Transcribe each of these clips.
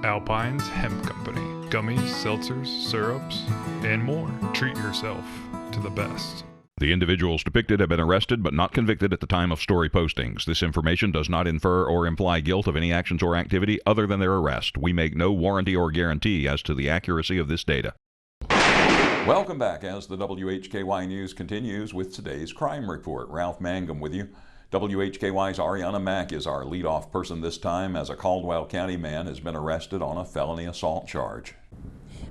Alpine's Hemp Company. Gummies, seltzers, syrups, and more. Treat yourself to the best. The individuals depicted have been arrested but not convicted at the time of story postings. This information does not infer or imply guilt of any actions or activity other than their arrest. We make no warranty or guarantee as to the accuracy of this data. Welcome back as the WHKY News continues with today's crime report. Ralph Mangum with you. WHKY's Arianna Mack is our leadoff person this time as a Caldwell County man has been arrested on a felony assault charge.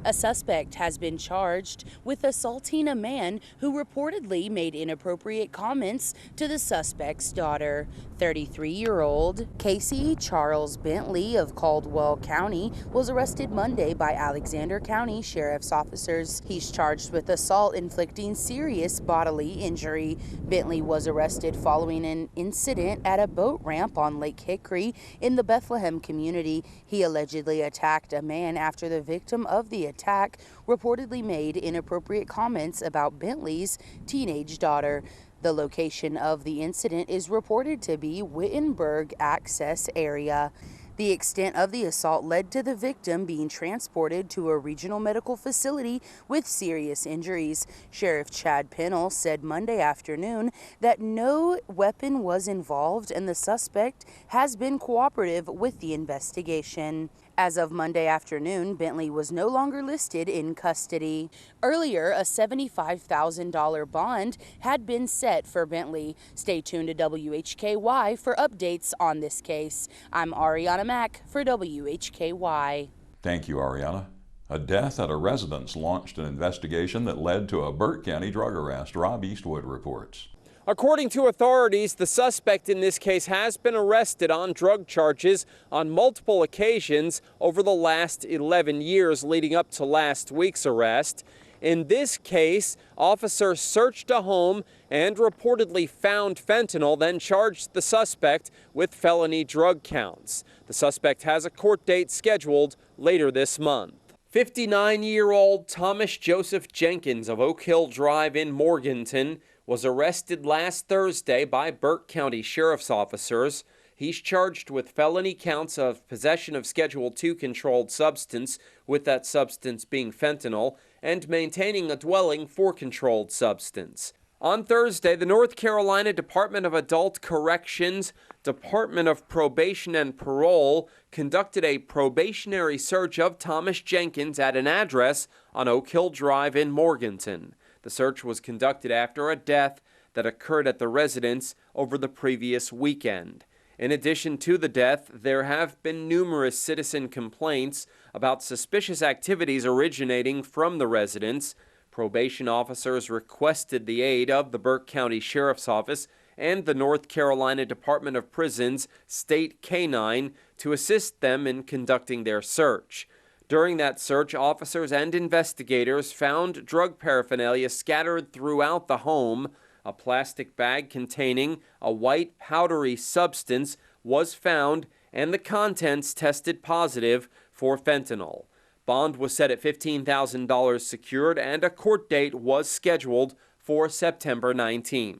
A suspect has been charged with assaulting a man who reportedly made inappropriate comments to the suspect's daughter. 33-year-old Casey Charles Bentley of Caldwell County was arrested Monday by Alexander County Sheriff's officers. He's charged with assault inflicting serious bodily injury. Bentley was arrested following an incident at a boat ramp on Lake Hickory in the Bethlehem community. He allegedly attacked a man after the victim of the attack reportedly made inappropriate comments about Bentley's teenage daughter. The location of the incident is reported to be Wittenberg Access area. The extent of the assault led to the victim being transported to a regional medical facility with serious injuries. Sheriff Chad Pennell said Monday afternoon that no weapon was involved and the suspect has been cooperative with the investigation. As of Monday afternoon, Bentley was no longer listed in custody. Earlier, a $75,000 bond had been set for Bentley. Stay tuned to WHKY for updates on this case. I'm Arianna Mack for WHKY. Thank you, Arianna. A death at a residence launched an investigation that led to a Burke County drug arrest. Rob Eastwood reports. According to authorities, the suspect in this case has been arrested on drug charges on multiple occasions over the last 11 years leading up to last week's arrest. In this case, officers searched a home and reportedly found fentanyl, then charged the suspect with felony drug counts. The suspect has a court date scheduled later this month. 59-year-old Thomas Joseph Jenkins of Oak Hill Drive in Morganton was arrested last Thursday by Burke County Sheriff's officers. He's charged with felony counts of possession of Schedule II controlled substance, with that substance being fentanyl, and maintaining a dwelling for controlled substance. On Thursday, the North Carolina Department of Adult Corrections, Department of Probation and Parole conducted a probationary search of Thomas Jenkins at an address on Oak Hill Drive in Morganton. The search was conducted after a death that occurred at the residence over the previous weekend. In addition to the death, there have been numerous citizen complaints about suspicious activities originating from the residence. Probation officers requested the aid of the Burke County Sheriff's Office and the North Carolina Department of Prisons State K-9 to assist them in conducting their search. During that search, officers and investigators found drug paraphernalia scattered throughout the home. A plastic bag containing a white powdery substance was found, and the contents tested positive for fentanyl. Bond was set at $15,000 secured, and a court date was scheduled for September 19th.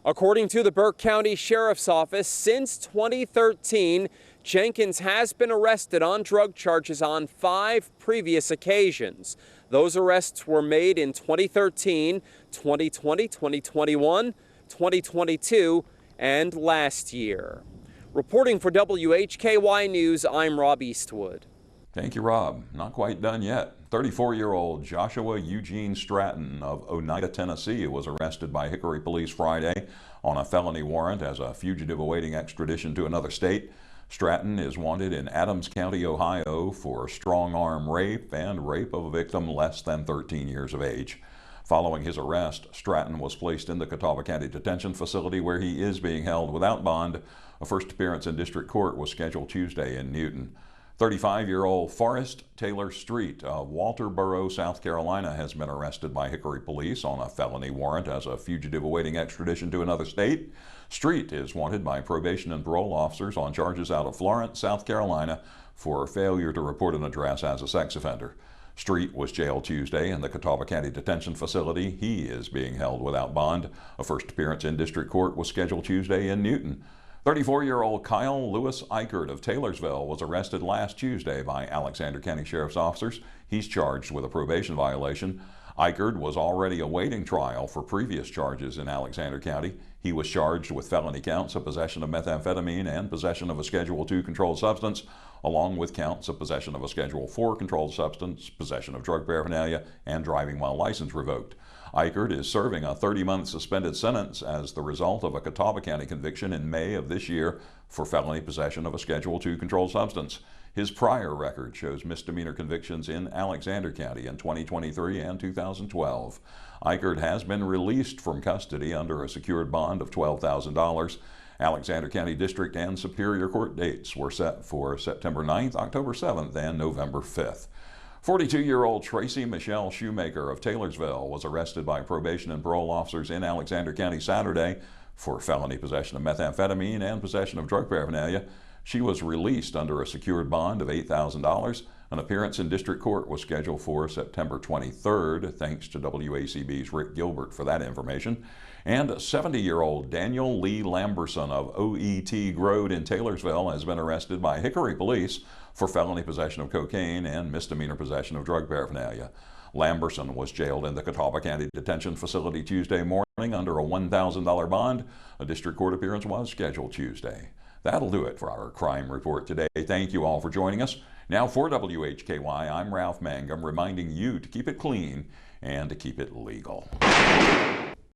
According to the Burke County Sheriff's Office, since 2013, Jenkins has been arrested on drug charges on 5 previous occasions. Those arrests were made in 2013, 2020, 2021, 2022, and last year. Reporting for WHKY News, I'm Rob Eastwood. Thank you, Rob. Not quite done yet. 34-year-old Joshua Eugene Stratton of Oneida, Tennessee was arrested by Hickory Police Friday on a felony warrant as a fugitive awaiting extradition to another state. Stratton is wanted in Adams County, Ohio for strong-arm rape and rape of a victim less than 13 years of age. Following his arrest, Stratton was placed in the Catawba County Detention Facility where he is being held without bond. A first appearance in district court was scheduled Tuesday in Newton. 35-year-old Forrest Taylor Street of Walterboro, South Carolina has been arrested by Hickory Police on a felony warrant as a fugitive awaiting extradition to another state. Street is wanted by probation and parole officers on charges out of Florence, South Carolina for failure to report an address as a sex offender. Street was jailed Tuesday in the Catawba County Detention Facility. He is being held without bond. A first appearance in district court was scheduled Tuesday in Newton. 34-year-old Kyle Lewis Eichert of Taylorsville was arrested last Tuesday by Alexander County Sheriff's officers. He's charged with a probation violation. Eichert was already awaiting trial for previous charges in Alexander County. He was charged with felony counts of possession of methamphetamine and possession of a Schedule II controlled substance, along with counts of possession of a Schedule IV controlled substance, possession of drug paraphernalia, and driving while license revoked. Eichert is serving a 30-month suspended sentence as the result of a Catawba County conviction in May of this year for felony possession of a Schedule II controlled substance. His prior record shows misdemeanor convictions in Alexander County in 2023 and 2012. Eichert has been released from custody under a secured bond of $12,000. Alexander County District and Superior Court dates were set for September 9th, October 7th, and November 5th. 42-year-old Tracy Michelle Shoemaker of Taylorsville was arrested by probation and parole officers in Alexander County Saturday for felony possession of methamphetamine and possession of drug paraphernalia. She was released under a secured bond of $8,000. An appearance in district court was scheduled for September 23rd. Thanks to WACB's Rick Gilbert for that information. And 70-year-old Daniel Lee Lamberson of OET Road in Taylorsville has been arrested by Hickory Police for felony possession of cocaine and misdemeanor possession of drug paraphernalia. Lamberson was jailed in the Catawba County Detention Facility Tuesday morning under a $1,000 bond. A district court appearance was scheduled Tuesday. That'll do it for our crime report today. Thank you all for joining us. Now for WHKY, I'm Ralph Mangum, reminding you to keep it clean and to keep it legal.